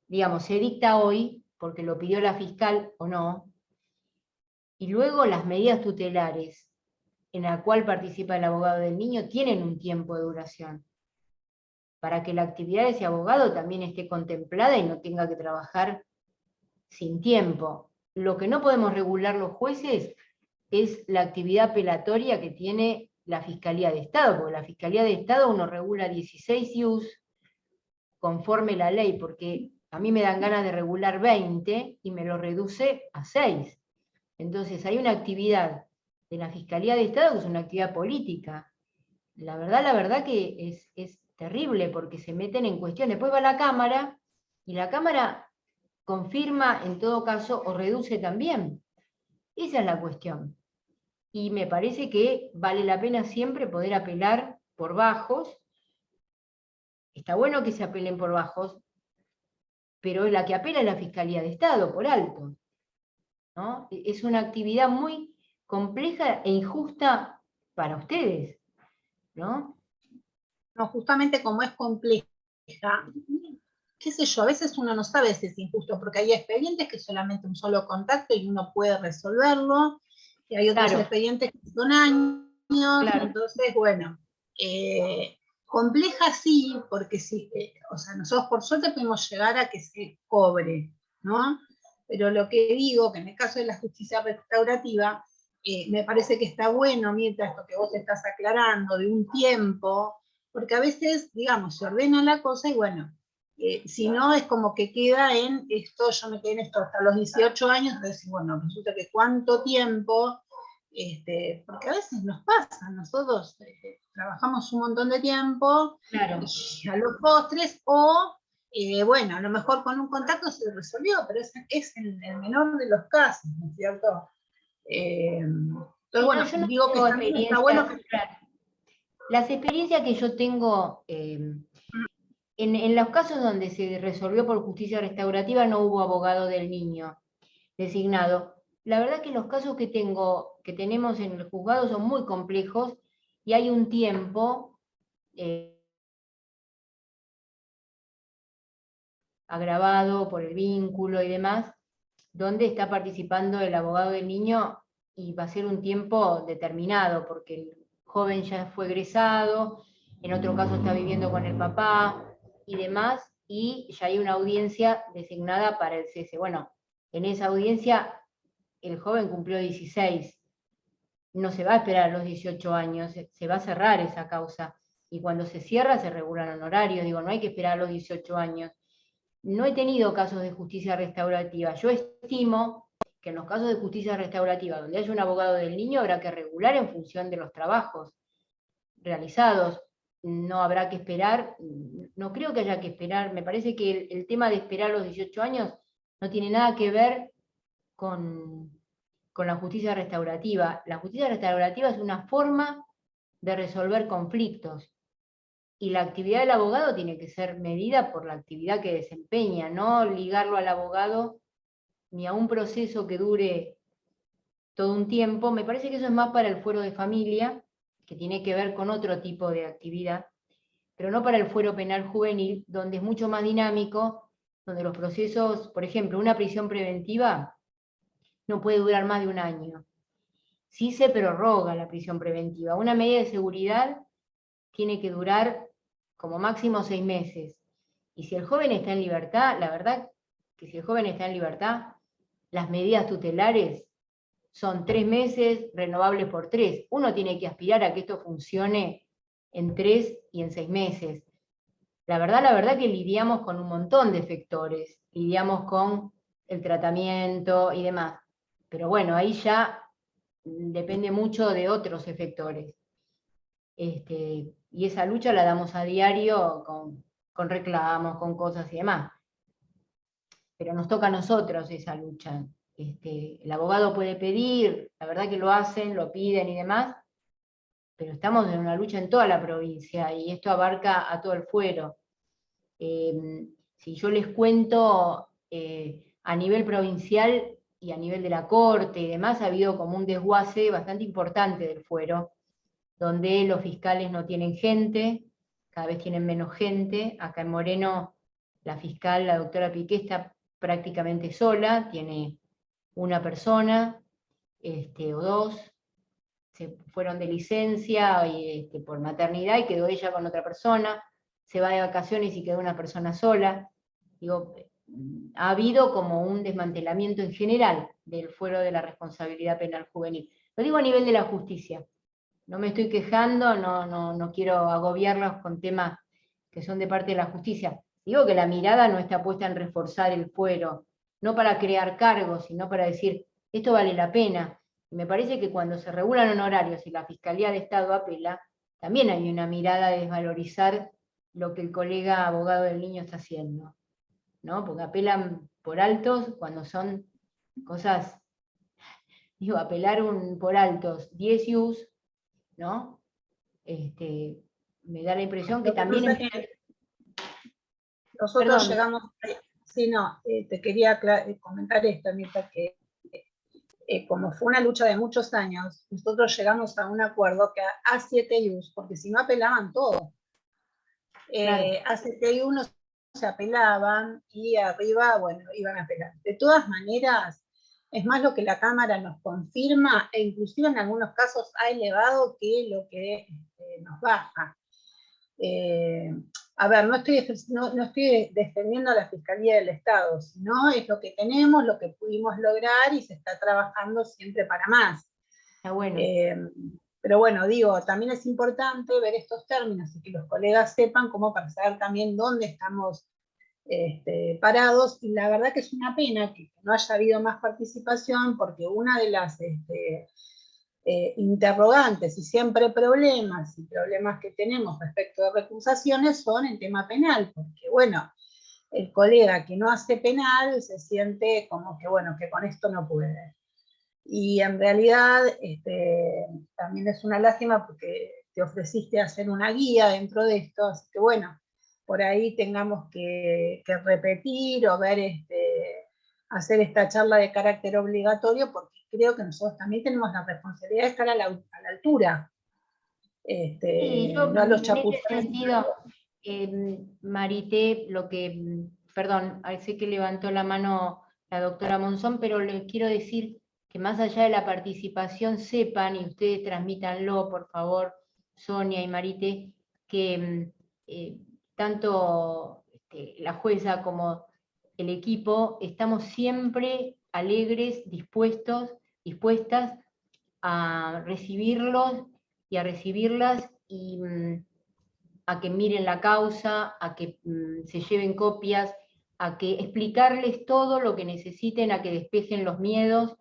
digamos, se dicta hoy, porque lo pidió la fiscal o no, y luego las medidas tutelares en la cual participa el abogado del niño tienen un tiempo de duración, para que la actividad de ese abogado también esté contemplada y no tenga que trabajar sin tiempo. Lo que no podemos regular los jueces es la actividad apelatoria que tiene la Fiscalía de Estado, porque la Fiscalía de Estado uno regula 16 ius conforme la ley, porque a mí me dan ganas de regular 20 y me lo reduce a 6. Entonces hay una actividad de la Fiscalía de Estado que es una actividad política. La verdad que es terrible porque se meten en cuestión. Después va la Cámara y la Cámara confirma en todo caso o reduce también. Esa es la cuestión. Y me parece que vale la pena siempre poder apelar por bajos. Está bueno que se apelen por bajos, pero la que apela es la Fiscalía de Estado, por alto, ¿no? Es una actividad muy compleja e injusta para ustedes, ¿no? No, justamente como es compleja, qué sé yo, a veces uno no sabe si es injusto, porque hay expedientes que solamente un solo contacto y uno puede resolverlo, y hay otros expedientes que son años, entonces, bueno, compleja sí, porque sí, o sea, nosotros por suerte podemos llegar a que se cobre, ¿no? Pero lo que digo, que en el caso de la justicia restaurativa, me parece que está bueno, mientras esto que vos estás aclarando, de un tiempo, porque a veces, digamos, se ordena la cosa y bueno, si no es como que queda en esto, yo me quedé en esto hasta los 18 años, entonces bueno, resulta que cuánto tiempo, porque a veces nos pasa, nosotros trabajamos un montón de tiempo, y a los postres, o bueno, a lo mejor con un contacto se resolvió, pero es el menor de los casos, ¿no es cierto? Entonces, bueno, yo no digo que también está bueno que... Las experiencias que yo tengo, en los casos donde se resolvió por justicia restaurativa no hubo abogado del niño designado. La verdad que los casos que tenemos en el juzgado son muy complejos y hay un tiempo agravado por el vínculo y demás, donde está participando el abogado del niño y va a ser un tiempo determinado, porque el joven ya fue egresado, en otro caso está viviendo con el papá y demás, y ya hay una audiencia designada para el cese. Bueno, en esa audiencia el joven cumplió 16, no se va a esperar a los 18 años, se va a cerrar esa causa, y cuando se cierra se regulan honorarios, digo, no hay que esperar a los 18 años. No he tenido casos de justicia restaurativa. Yo estimo que en los casos de justicia restaurativa, donde haya un abogado del niño, habrá que regular en función de los trabajos realizados. No habrá que esperar, no creo que haya que esperar, me parece que el tema de esperar a los 18 años no tiene nada que ver con la justicia restaurativa. La justicia restaurativa es una forma de resolver conflictos. Y la actividad del abogado tiene que ser medida por la actividad que desempeña, no ligarlo al abogado ni a un proceso que dure todo un tiempo. Me parece que eso es más para el fuero de familia, que tiene que ver con otro tipo de actividad. pero no para el fuero penal juvenil, donde es mucho más dinámico, donde los procesos, por ejemplo, una prisión preventiva no puede durar más de 1 año. Sí se prorroga la prisión preventiva. Una medida de seguridad tiene que durar como máximo 6 meses. Y si el joven está en libertad, la verdad que si el joven está en libertad, las medidas tutelares son 3 meses, renovables por 3. Uno tiene que aspirar a que esto funcione en 3 y en 6 meses. La verdad que lidiamos con un montón de efectores, lidiamos con el tratamiento y demás. Pero bueno, ahí ya depende mucho de otros efectores. Y esa lucha la damos a diario con reclamos, con cosas y demás. Pero nos toca a nosotros esa lucha. El abogado puede pedir, la verdad que lo hacen, lo piden y demás, pero estamos en una lucha en toda la provincia y esto abarca a todo el fuero. Si yo les cuento, a nivel provincial y a nivel de la Corte y demás, ha habido como un desguace bastante importante del fuero, donde los fiscales no tienen gente, cada vez tienen menos gente. Acá en Moreno, la fiscal, la doctora Piqué, está prácticamente sola, tiene una persona, o 2, se fueron de licencia por maternidad y quedó ella con otra persona, se va de vacaciones y quedó una persona sola. Digo, ha habido como un desmantelamiento en general del fuero de la responsabilidad penal juvenil. Lo digo a nivel de la justicia. No me estoy quejando, no quiero agobiarlos con temas que son de parte de la justicia. Digo que la mirada no está puesta en reforzar el fuero, no para crear cargos, sino para decir, esto vale la pena. Y me parece que cuando se regulan honorarios y la Fiscalía de Estado apela, también hay una mirada de desvalorizar lo que el colega abogado del niño está haciendo, ¿no? Porque apelan por altos cuando son cosas, digo, apelar por altos 10 ius, ¿no? Me da la impresión que Lo que también... pasa es que nosotros llegamos, sí, no, te quería comentar esto, Mirta, que como fue una lucha de muchos años, nosotros llegamos a un acuerdo que a 7 ius, porque si no apelaban todo. Claro. A 7 ius no se apelaban y arriba, bueno, iban a apelar. De todas maneras, es más lo que la Cámara nos confirma, e inclusive en algunos casos ha elevado que lo que nos baja. A ver, no estoy defendiendo a la Fiscalía del Estado, sino es lo que tenemos, lo que pudimos lograr y se está trabajando siempre para más. Está bueno. Pero bueno, digo, también es importante ver estos términos y que los colegas sepan como para saber también dónde estamos parados, y la verdad que es una pena que no haya habido más participación, porque una de las interrogantes y siempre problemas que tenemos respecto de recusaciones son en tema penal, porque bueno, el colega que no hace penal se siente como que bueno, que con esto no puede. Y en realidad también es una lástima porque te ofreciste hacer una guía dentro de esto, así que bueno, por ahí tengamos que repetir o ver, hacer esta charla de carácter obligatorio, porque creo que nosotros también tenemos la responsabilidad de estar a la altura. Sí, yo no a los en ese chapuzones. sentido, Marité, perdón, sé que levantó la mano la doctora Monzón, pero les quiero decir que más allá de la participación sepan, y ustedes transmítanlo, por favor, Sonia y Marité, que tanto la jueza como el equipo estamos siempre alegres, dispuestas a recibirlos y a recibirlas y a que miren la causa, a que se lleven copias, a que explicarles todo lo que necesiten, a que despejen los miedos,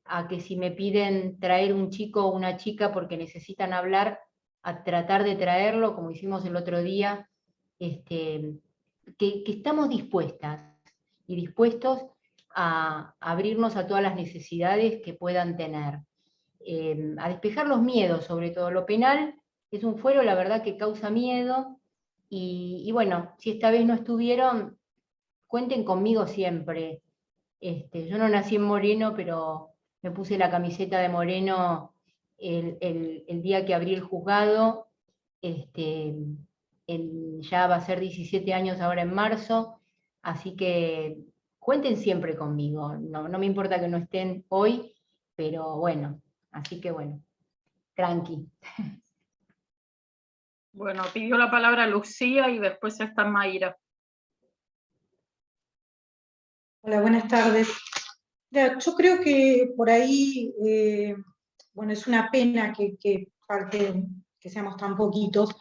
a que si me piden traer un chico o una chica porque necesitan hablar, a tratar de traerlo, como hicimos el otro día, que estamos dispuestas y dispuestos a abrirnos a todas las necesidades que puedan tener. A despejar los miedos, sobre todo lo penal, es un fuero, la verdad, que causa miedo, y bueno, si esta vez no estuvieron, cuenten conmigo siempre. Yo no nací en Moreno, pero me puse la camiseta de Moreno el día que abrí el juzgado, ya va a ser 17 años ahora en marzo, así que cuenten siempre conmigo, no me importa que no estén hoy, pero bueno, así que bueno, tranqui. Bueno, pidió la palabra Lucía y después está Mayra. Hola, buenas tardes. Mira, yo creo que por ahí, bueno, es una pena que seamos tan poquitos.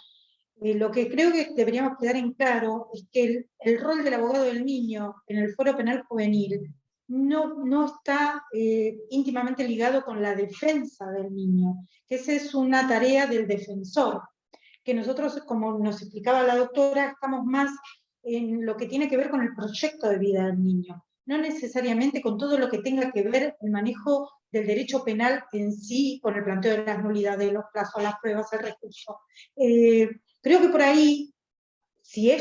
Lo que creo que deberíamos quedar en claro es que el rol del abogado del niño en el Foro Penal Juvenil no está íntimamente ligado con la defensa del niño, que esa es una tarea del defensor, que nosotros, como nos explicaba la doctora, estamos más en lo que tiene que ver con el proyecto de vida del niño, no necesariamente con todo lo que tenga que ver el manejo del derecho penal en sí, con el planteo de las nulidades, los plazos, las pruebas, el recurso. Creo que por ahí, si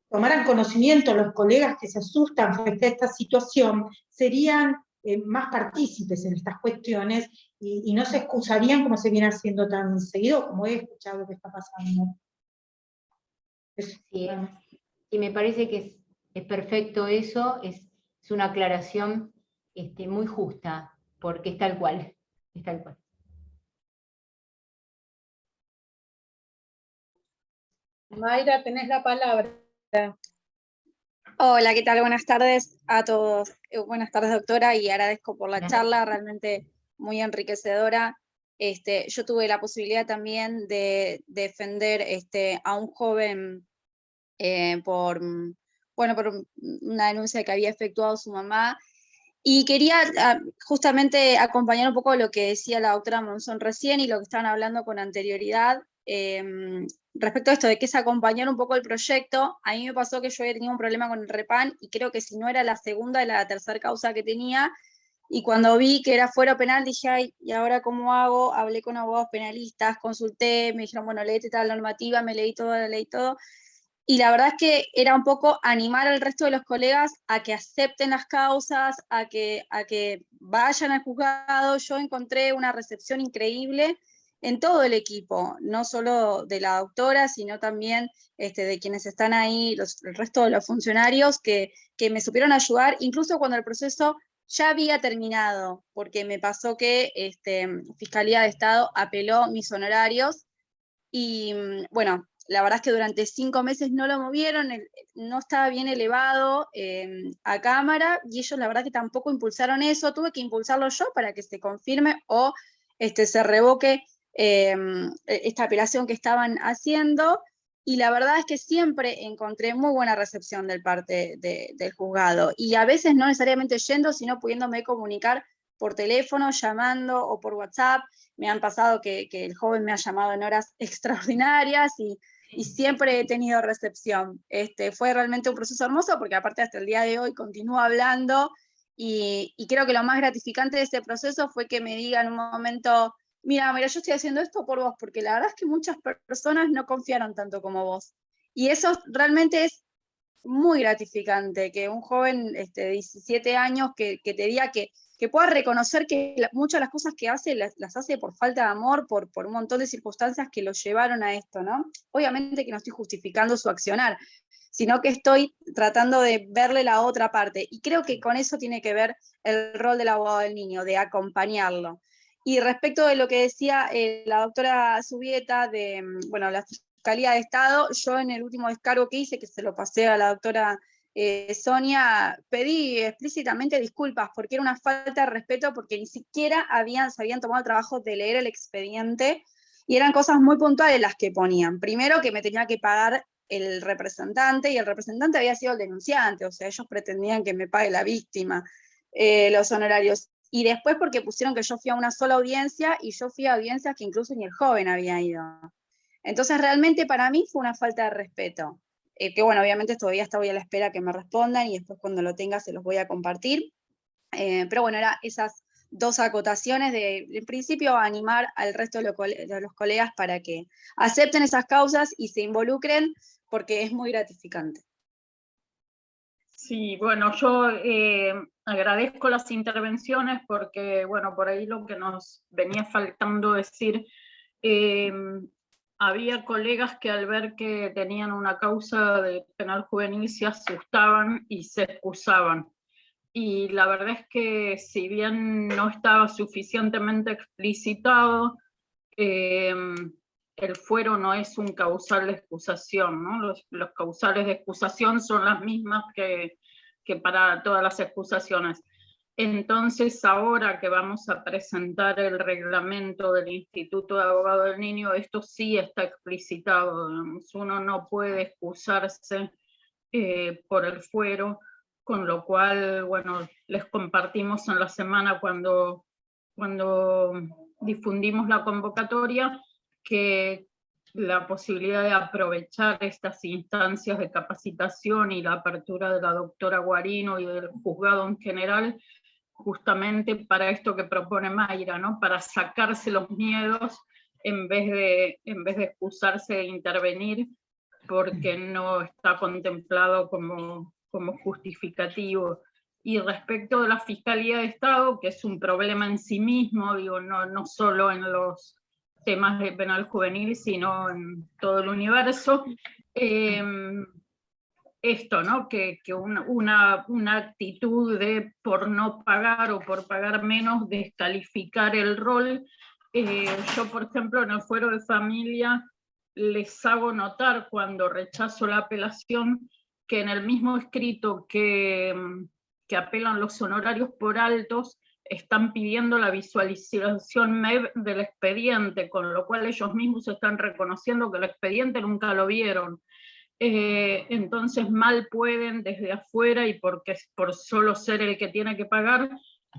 tomaran conocimiento los colegas que se asustan frente a esta situación, serían más partícipes en estas cuestiones y no se excusarían como se viene haciendo tan seguido, como he escuchado que está pasando. Sí, y me parece que es perfecto eso, es una aclaración muy justa, porque es tal cual, es tal cual. Mayra, tenés la palabra. Hola, ¿qué tal? Buenas tardes a todos. Buenas tardes, doctora, y agradezco por la charla, realmente muy enriquecedora. Yo tuve la posibilidad también de defender a un joven por una denuncia que había efectuado su mamá, y quería justamente acompañar un poco lo que decía la doctora Monzón recién y lo que estaban hablando con anterioridad. Respecto a esto de que es acompañar un poco el proyecto, a mí me pasó que yo había tenido un problema con el Repan, y creo que si no era la segunda, era la tercera causa que tenía, y cuando vi que era fuero penal dije, ay, ¿y ahora cómo hago? Hablé con abogados penalistas, consulté, me dijeron, bueno, léete tal normativa, me leí todo, la leí todo, y la verdad es que era un poco animar al resto de los colegas a que acepten las causas, a que vayan al juzgado. Yo encontré una recepción increíble en todo el equipo, no solo de la doctora, sino también de quienes están ahí, el resto de los funcionarios que me supieron ayudar, incluso cuando el proceso ya había terminado, porque me pasó que Fiscalía de Estado apeló mis honorarios, y bueno, la verdad es que durante 5 meses no lo movieron, no estaba bien elevado a Cámara, y ellos la verdad que tampoco impulsaron eso, tuve que impulsarlo yo para que se confirme o se revoque esta apelación que estaban haciendo, y la verdad es que siempre encontré muy buena recepción del parte del juzgado, y a veces no necesariamente yendo, sino pudiéndome comunicar por teléfono, llamando o por WhatsApp. Me han pasado que el joven me ha llamado en horas extraordinarias y siempre he tenido recepción. Fue realmente un proceso hermoso, porque aparte hasta el día de hoy continúo hablando, y creo que lo más gratificante de este proceso fue que me digan en un momento, mira, yo estoy haciendo esto por vos, porque la verdad es que muchas personas no confiaron tanto como vos. Y eso realmente es muy gratificante, que un joven de 17 años que te diga que pueda reconocer que muchas de las cosas que hace las hace por falta de amor, por un montón de circunstancias que lo llevaron a esto, ¿no? Obviamente que no estoy justificando su accionar, sino que estoy tratando de verle la otra parte, y creo que con eso tiene que ver el rol del abogado del niño, de acompañarlo. Y respecto de lo que decía la doctora Zubieta de, la Fiscalía de Estado, yo en el último descargo que hice, que se lo pasé a la doctora Sonia, pedí explícitamente disculpas, porque era una falta de respeto, porque ni siquiera se habían tomado el trabajo de leer el expediente, y eran cosas muy puntuales las que ponían. Primero, que me tenía que pagar el representante, y el representante había sido el denunciante, o sea, ellos pretendían que me pague la víctima los honorarios. Y después porque pusieron que yo fui a una sola audiencia, y yo fui a audiencias que incluso ni el joven había ido. Entonces realmente para mí fue una falta de respeto, que bueno, obviamente todavía estoy a la espera que me respondan, y después cuando lo tenga se los voy a compartir. Pero bueno, eran esas dos acotaciones en principio, animar al resto de los colegas para que acepten esas causas y se involucren, porque es muy gratificante. Sí, bueno, yo agradezco las intervenciones, porque, bueno, por ahí lo que nos venía faltando decir, había colegas que al ver que tenían una causa de penal juvenil se asustaban y se excusaban. Y la verdad es que si bien no estaba suficientemente explicitado, el fuero no es un causal de excusación, ¿no? Los causales de excusación son las mismas que para todas las excusaciones. Entonces, ahora que vamos a presentar el reglamento del Instituto de Abogado del Niño, esto sí está explicitado. Digamos. Uno no puede excusarse por el fuero, con lo cual, bueno, les compartimos en la semana cuando difundimos la convocatoria, que la posibilidad de aprovechar estas instancias de capacitación y la apertura de la doctora Guarino y del juzgado en general, justamente para esto que propone Mayra, ¿no? Para sacarse los miedos en vez de excusarse de intervenir porque no está contemplado como justificativo. Y respecto de la Fiscalía de Estado, que es un problema en sí mismo, digo, no solo en los temas de penal juvenil, sino en todo el universo, esto, ¿no? Que una actitud de por no pagar o por pagar menos, descalificar el rol. Yo, por ejemplo, en el fuero de familia les hago notar cuando rechazo la apelación que en el mismo escrito que apelan los honorarios por altos, están pidiendo la visualización MEB del expediente, con lo cual ellos mismos están reconociendo que el expediente nunca lo vieron. Entonces mal pueden desde afuera y porque por solo ser el que tiene que pagar,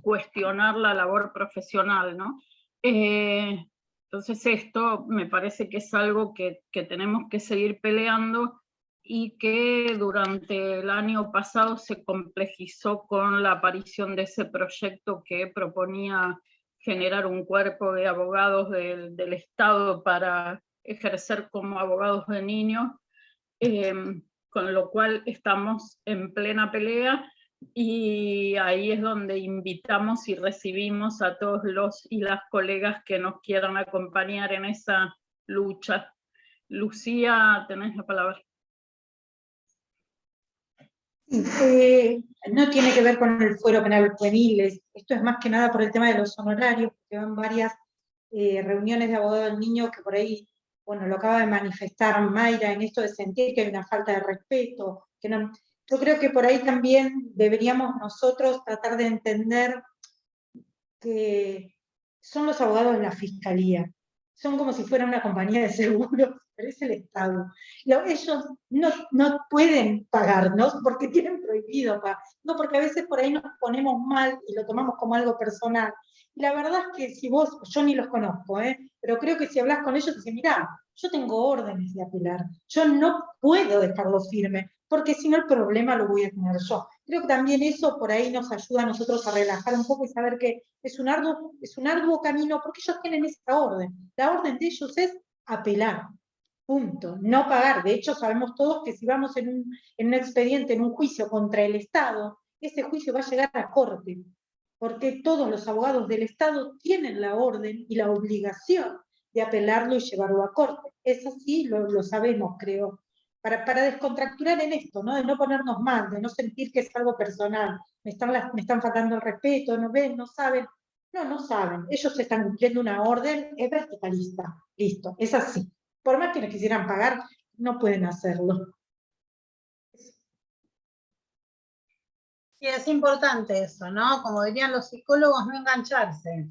cuestionar la labor profesional, ¿no? Entonces esto me parece que es algo que tenemos que seguir peleando y que durante el año pasado se complejizó con la aparición de ese proyecto que proponía generar un cuerpo de abogados del Estado para ejercer como abogados de niños, con lo cual estamos en plena pelea y ahí es donde invitamos y recibimos a todos los y las colegas que nos quieran acompañar en esa lucha. Lucía, tenés la palabra. No tiene que ver con el fuero penal juvenil, esto es más que nada por el tema de los honorarios, porque van varias reuniones de abogados del niño que por ahí, bueno, lo acaba de manifestar Mayra en esto de sentir que hay una falta de respeto, que no, yo creo que por ahí también deberíamos nosotros tratar de entender que son los abogados de la fiscalía, son como si fuera una compañía de seguros, pero es el Estado. Ellos no pueden pagarnos porque tienen prohibido pagar, no, porque a veces por ahí nos ponemos mal y lo tomamos como algo personal. Y la verdad es que si vos, yo ni los conozco, pero creo que si hablas con ellos, dicen, mirá, yo tengo órdenes de apelar, yo no puedo dejarlo firme, porque si no el problema lo voy a tener yo. Creo que también eso por ahí nos ayuda a nosotros a relajar un poco y saber que es un arduo camino, porque ellos tienen esa orden. La orden de ellos es apelar, punto, no pagar. De hecho, sabemos todos que si vamos en un expediente, en un juicio contra el Estado, ese juicio va a llegar a corte, porque todos los abogados del Estado tienen la orden y la obligación de apelarlo y llevarlo a corte. Eso sí, lo sabemos, creo. Para descontracturar en esto, ¿no? De no ponernos mal, de no sentir que es algo personal. Me están faltando el respeto, no ven, no saben. No saben. Ellos están cumpliendo una orden, es verticalista. Listo, es así. Por más que les quisieran pagar, no pueden hacerlo. Sí, es importante eso, ¿no? Como dirían los psicólogos, no engancharse.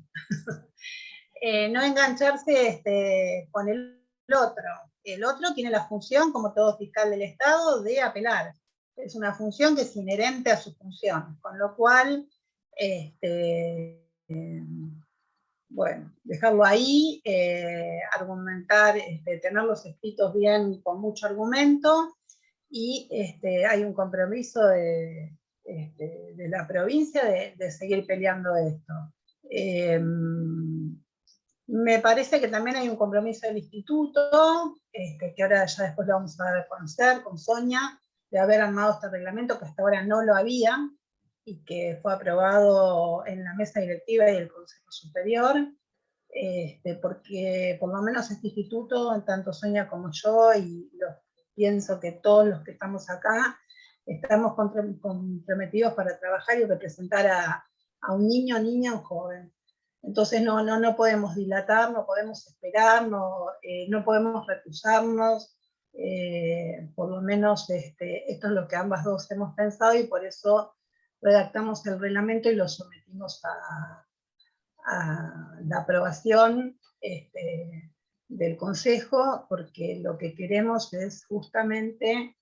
No engancharse con el otro. El otro tiene la función, como todo fiscal del Estado, de apelar. Es una función que es inherente a su función, con lo cual, bueno, dejarlo ahí, argumentar, tener los escritos bien, con mucho argumento, y hay un compromiso de la provincia de seguir peleando esto. Me parece que también hay un compromiso del instituto, que ahora ya después lo vamos a dar a conocer con Sonia, de haber armado este reglamento que hasta ahora no lo había y que fue aprobado en la mesa directiva y el Consejo Superior. porque por lo menos este instituto, tanto Sonia como yo, y pienso que todos los que estamos acá, estamos comprometidos para trabajar y representar a un niño, niña, un joven. Entonces no podemos dilatar, no podemos esperar, no podemos recusarnos, por lo menos esto es lo que ambas dos hemos pensado, y por eso redactamos el reglamento y lo sometimos a la aprobación del Consejo, porque lo que queremos es justamente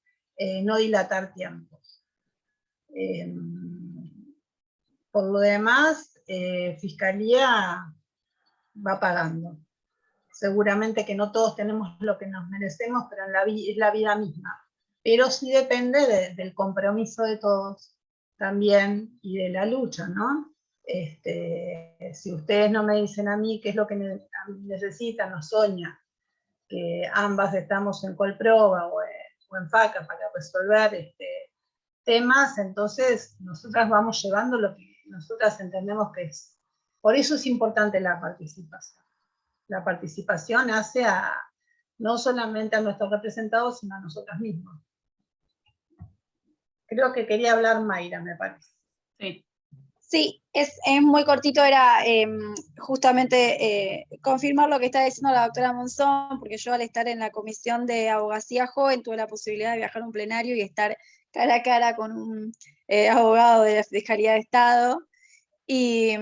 no dilatar tiempos. Por lo demás, Fiscalía va pagando. Seguramente que no todos tenemos lo que nos merecemos, pero es la vida misma. Pero sí depende del compromiso de todos también y de la lucha, ¿no? Si ustedes no me dicen a mí qué es lo que necesitan, o Sonia, que ambas estamos en Colproba o en FACA para resolver temas, entonces nosotras vamos llevando lo que nosotras entendemos que es. Por eso es importante la participación. La participación hace no solamente a nuestros representados, sino a nosotras mismas. Creo que quería hablar Mayra, me parece. Sí. Sí, es muy cortito, era justamente confirmar lo que está diciendo la doctora Monzón, porque yo al estar en la comisión de abogacía joven tuve la posibilidad de viajar a un plenario y estar cara a cara con un abogado de la Fiscalía de Estado, y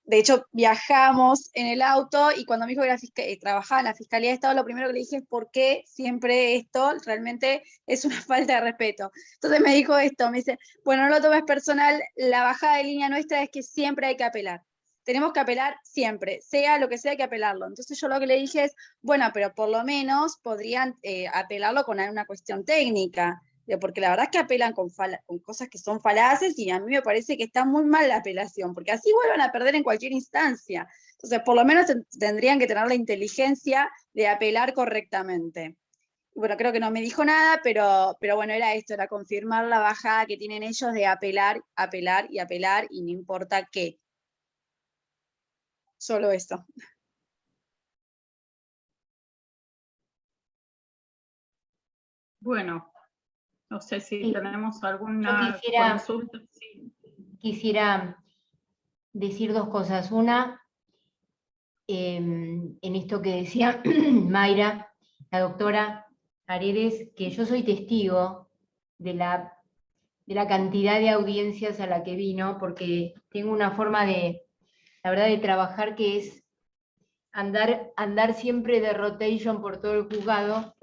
de hecho viajamos en el auto, y cuando me dijo que trabajaba en la Fiscalía de Estado, lo primero que le dije es ¿por qué siempre esto realmente es una falta de respeto? Entonces me dijo esto, me dice, bueno, no lo tomes personal, la bajada de línea nuestra es que siempre hay que apelar. Tenemos que apelar siempre, sea lo que sea, hay que apelarlo. Entonces yo lo que le dije es, bueno, pero por lo menos podrían apelarlo con alguna cuestión técnica, porque la verdad es que apelan con cosas que son falaces, y a mí me parece que está muy mal la apelación, porque así vuelven a perder en cualquier instancia. Entonces, por lo menos tendrían que tener la inteligencia de apelar correctamente. Bueno, creo que no me dijo nada, pero bueno, era esto, era confirmar la bajada que tienen ellos de apelar, apelar y apelar, y no importa qué. Solo eso. Bueno, no sé si Sí. tenemos alguna consulta. Sí. Quisiera decir dos cosas. Una, en esto que decía Mayra, la doctora Paredes, que yo soy testigo de la cantidad de audiencias a la que vino, porque tengo una forma la verdad, de trabajar que es andar siempre de rotation por todo el juzgado,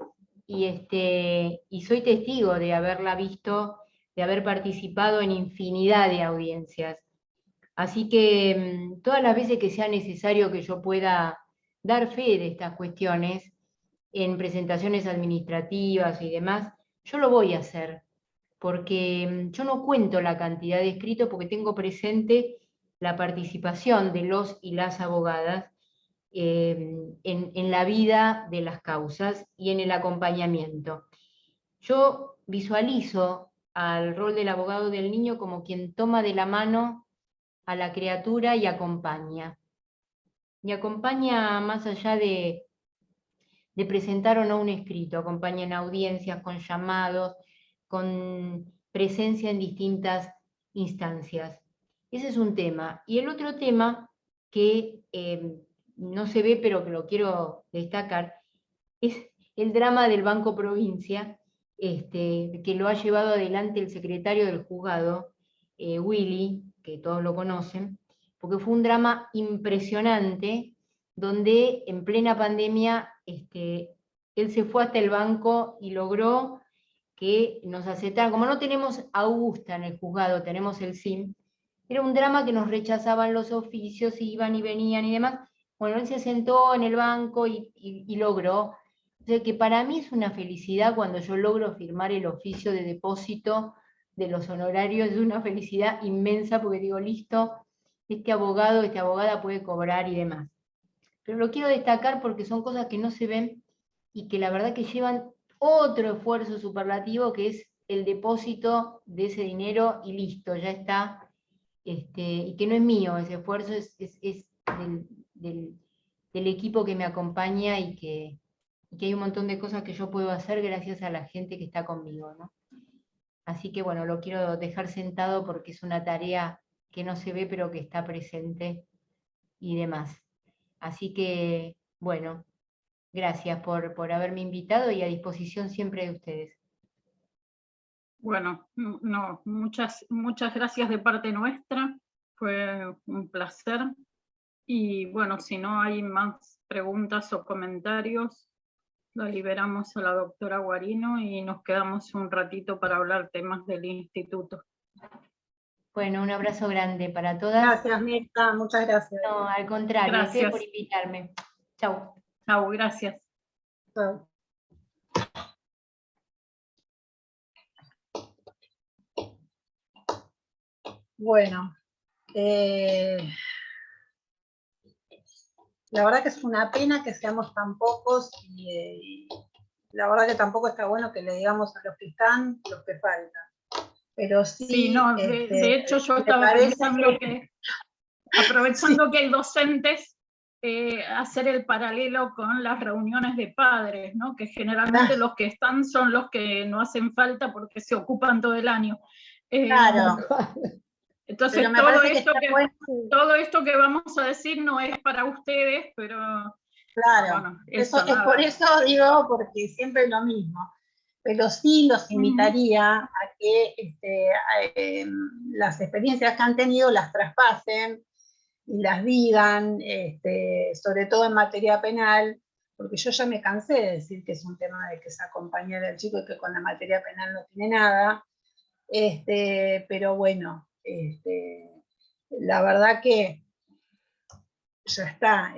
y soy testigo de haberla visto, de haber participado en infinidad de audiencias. Así que todas las veces que sea necesario que yo pueda dar fe de estas cuestiones en presentaciones administrativas y demás, yo lo voy a hacer, porque yo no cuento la cantidad de escritos, porque tengo presente la participación de los y las abogadas en la vida de las causas y en el acompañamiento. Yo visualizo al rol del abogado del niño como quien toma de la mano a la criatura y acompaña. Y acompaña más allá de presentar o no un escrito, acompaña en audiencias, con llamados, con presencia en distintas instancias. Ese es un tema. Y el otro tema que no se ve, pero que lo quiero destacar, es el drama del Banco Provincia, que lo ha llevado adelante el secretario del juzgado, Willy, que todos lo conocen, porque fue un drama impresionante, donde en plena pandemia él se fue hasta el banco y logró que nos aceptaran. Como no tenemos Augusta en el juzgado, tenemos el SIM, era un drama que nos rechazaban los oficios, iban y venían y demás. Bueno, él se sentó en el banco y logró. O sea que para mí es una felicidad cuando yo logro firmar el oficio de depósito de los honorarios, es una felicidad inmensa, porque digo, listo, este abogado, esta abogada puede cobrar y demás. Pero lo quiero destacar porque son cosas que no se ven y que la verdad que llevan otro esfuerzo superlativo, que es el depósito de ese dinero y listo, ya está. Y que no es mío, ese esfuerzo es del del equipo que me acompaña y que hay un montón de cosas que yo puedo hacer gracias a la gente que está conmigo, ¿no? Así que bueno, lo quiero dejar sentado porque es una tarea que no se ve pero que está presente y demás. Así que, bueno, gracias por haberme invitado y a disposición siempre de ustedes. Bueno, no, muchas gracias de parte nuestra, fue un placer. Y bueno, si no hay más preguntas o comentarios, la liberamos a la doctora Guarino y nos quedamos un ratito para hablar temas del instituto. Bueno, un abrazo grande para todas. Gracias, Mirta, muchas gracias. No, al contrario, Gracias. gracias por invitarme. Chau. Chau, gracias. Chao. Bueno, la verdad que es una pena que seamos tan pocos y la verdad que tampoco está bueno que le digamos a los que están los que faltan. Pero sí, Sí, no, de hecho yo estaba pensando que aprovechando que hay docentes, hacer el paralelo con las reuniones de padres, ¿no? Que generalmente los que están son los que no hacen falta porque se ocupan todo el año. Claro. Entonces todo esto que vamos a decir no es para ustedes, pero claro, bueno, eso es por eso digo, porque siempre es lo mismo. Pero sí los invitaría a que las experiencias que han tenido las traspasen y las digan, sobre todo en materia penal, porque yo ya me cansé de decir que es un tema de que se acompañe del chico y que con la materia penal no tiene nada, pero bueno, la verdad que ya está.